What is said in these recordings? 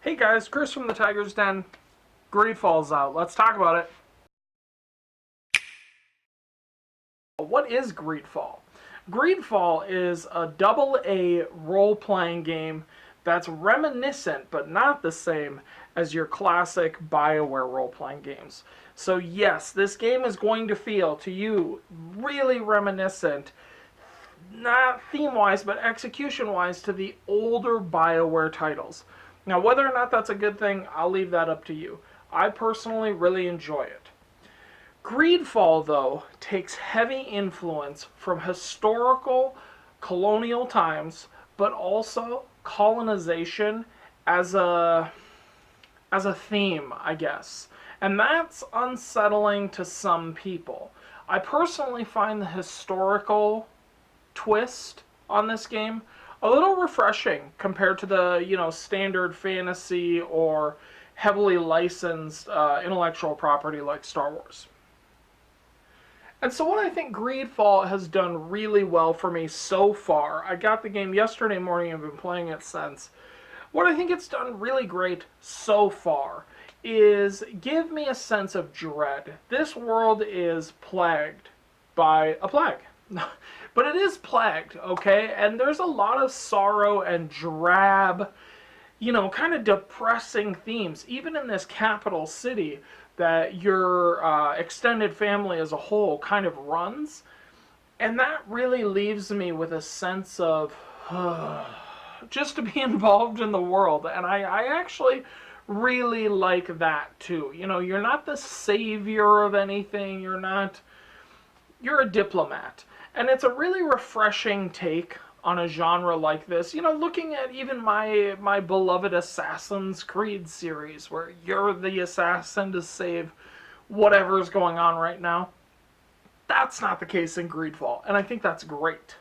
Hey guys, Chris from the Tiger's Den. Greedfall's out. Let's talk about it. What is Greedfall? Greedfall is a double A role-playing game that's reminiscent but not the same as your classic BioWare role-playing games. So yes, this game is going to feel to you really reminiscent, not theme-wise but execution-wise, to the older BioWare titles. Now, whether or not that's a good thing, I'll leave that up to you. I personally really enjoy it. Greedfall, though, takes heavy influence from historical colonial times, but also colonization as a theme, I guess. And that's unsettling to some people. I personally find the historical twist on this game a little refreshing compared to the standard fantasy or heavily licensed intellectual property like Star Wars. And so what I think Greedfall has done really well for me so far, I got the game yesterday morning and been playing it since. What I think it's done really great so far is give me a sense of dread. This world is plagued by a plague. But it is plagued, okay? And there's a lot of sorrow and drab, kind of depressing themes, even in this capital city that your extended family as a whole kind of runs. And that really leaves me with a sense of just to be involved in the world. And I actually really like that too. You're not the savior of anything. You're a diplomat. And it's a really refreshing take on a genre like this. Looking at even my beloved Assassin's Creed series, where you're the assassin to save whatever's going on right now. That's not the case in Greedfall, and I think that's great.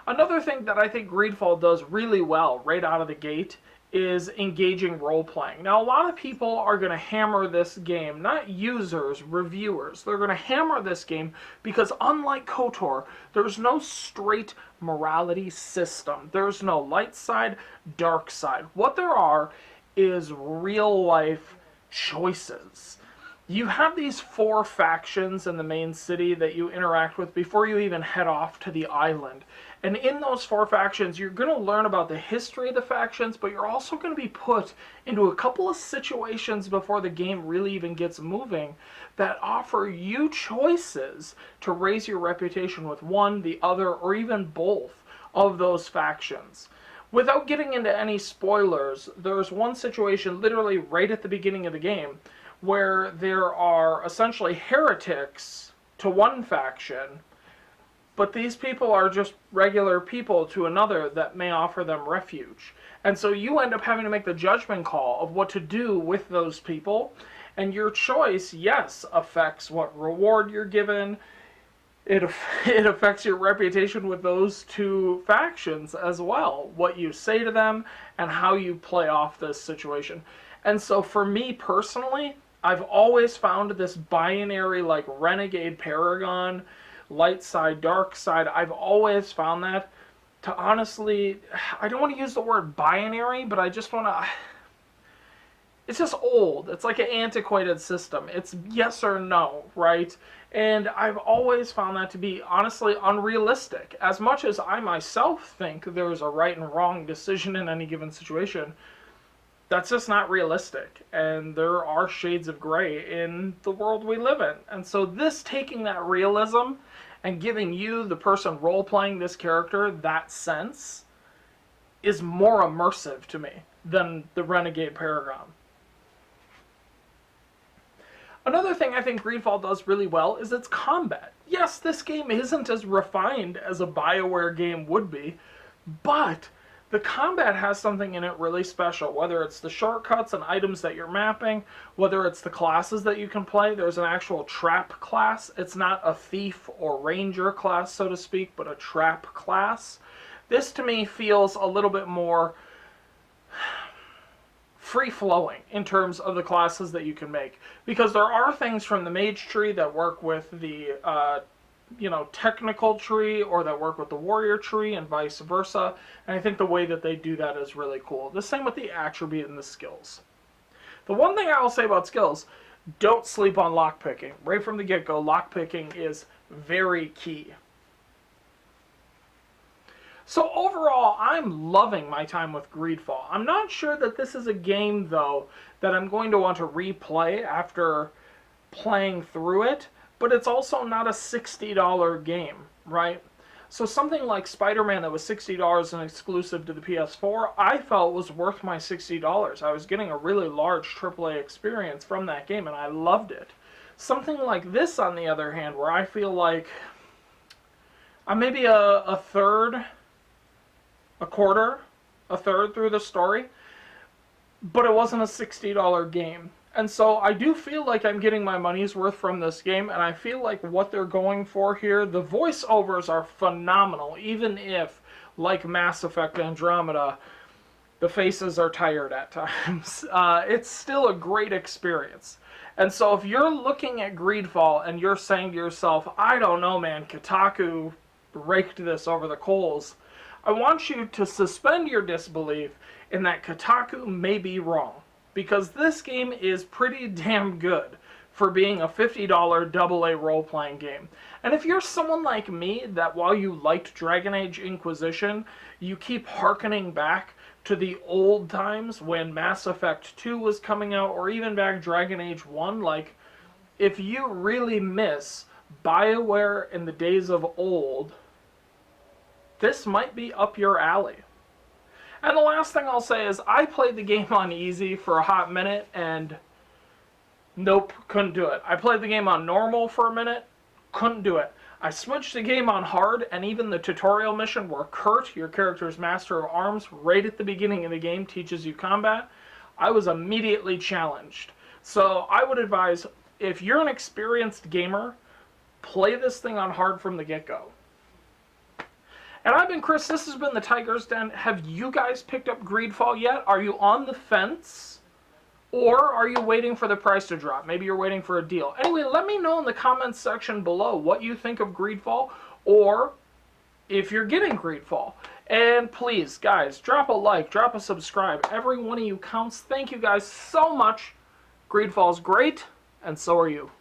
Another thing that I think Greedfall does really well right out of the gate is engaging role-playing. Now, a lot of people are going to hammer this game, not users, reviewers. They're going to hammer this game because unlike KOTOR, there's no straight morality system. There's no light side, dark side. What there are is real-life choices. You have these 4 factions in the main city that you interact with before you even head off to the island. And in those 4 factions, you're going to learn about the history of the factions, but you're also going to be put into a couple of situations before the game really even gets moving that offer you choices to raise your reputation with one, the other, or even both of those factions. Without getting into any spoilers, there's one situation literally right at the beginning of the game where there are essentially heretics to one faction, but these people are just regular people to another that may offer them refuge. And so you end up having to make the judgment call of what to do with those people, and your choice, yes, affects what reward you're given. It affects your reputation with those 2 factions as well, what you say to them and how you play off this situation. And so for me personally, I've always found this binary, like renegade paragon, light side, dark side, I've always found that to honestly, I don't want to use the word binary, but I just want to, it's just old. It's like an antiquated system. It's yes or no, right? And I've always found that to be honestly unrealistic. As much as I myself think there's a right and wrong decision in any given situation, that's just not realistic, and there are shades of gray in the world we live in. And so this taking that realism and giving you, the person role-playing this character, that sense is more immersive to me than the Renegade Paragon. Another thing I think Greedfall does really well is its combat. Yes, this game isn't as refined as a BioWare game would be, but the combat has something in it really special, whether it's the shortcuts and items that you're mapping, whether it's the classes that you can play. There's an actual trap class. It's not a thief or ranger class, so to speak, but a trap class. This, to me, feels a little bit more free-flowing in terms of the classes that you can make, because there are things from the mage tree that work with the technical tree or that work with the warrior tree and vice versa. And I think the way that they do that is really cool. The same with the attribute and the skills. The one thing I will say about skills, don't sleep on lockpicking. Right from the get-go, lockpicking is very key. So overall, I'm loving my time with Greedfall. I'm not sure that this is a game, though, that I'm going to want to replay after playing through it, but it's also not a $60 game, right? So something like Spider-Man that was $60 and exclusive to the PS4, I felt was worth my $60. I was getting a really large AAA experience from that game, and I loved it. Something like this, on the other hand, where I feel like I'm maybe a third, a quarter, a third through the story, but it wasn't a $60 game. And so I do feel like I'm getting my money's worth from this game, and I feel like what they're going for here, the voiceovers are phenomenal, even if, like Mass Effect Andromeda, the faces are tired at times. It's still a great experience. And so if you're looking at Greedfall and you're saying to yourself, I don't know, man, Kotaku raked this over the coals, I want you to suspend your disbelief in that Kotaku may be wrong. Because this game is pretty damn good for being a $50 AA role-playing game. And if you're someone like me, that while you liked Dragon Age Inquisition, you keep hearkening back to the old times when Mass Effect 2 was coming out, or even back Dragon Age 1, like, if you really miss BioWare in the days of old, this might be up your alley. And the last thing I'll say is I played the game on easy for a hot minute and nope, couldn't do it. I played the game on normal for a minute, couldn't do it. I switched the game on hard, and even the tutorial mission where Kurt, your character's master of arms, right at the beginning of the game teaches you combat, I was immediately challenged. So I would advise, if you're an experienced gamer, play this thing on hard from the get-go. And I've been Chris, this has been the Tiger's Den. Have you guys picked up Greedfall yet? Are you on the fence? Or are you waiting for the price to drop? Maybe you're waiting for a deal. Anyway, let me know in the comments section below what you think of Greedfall, or if you're getting Greedfall. And please, guys, drop a like, drop a subscribe. Every one of you counts. Thank you guys so much. Greedfall's great, and so are you.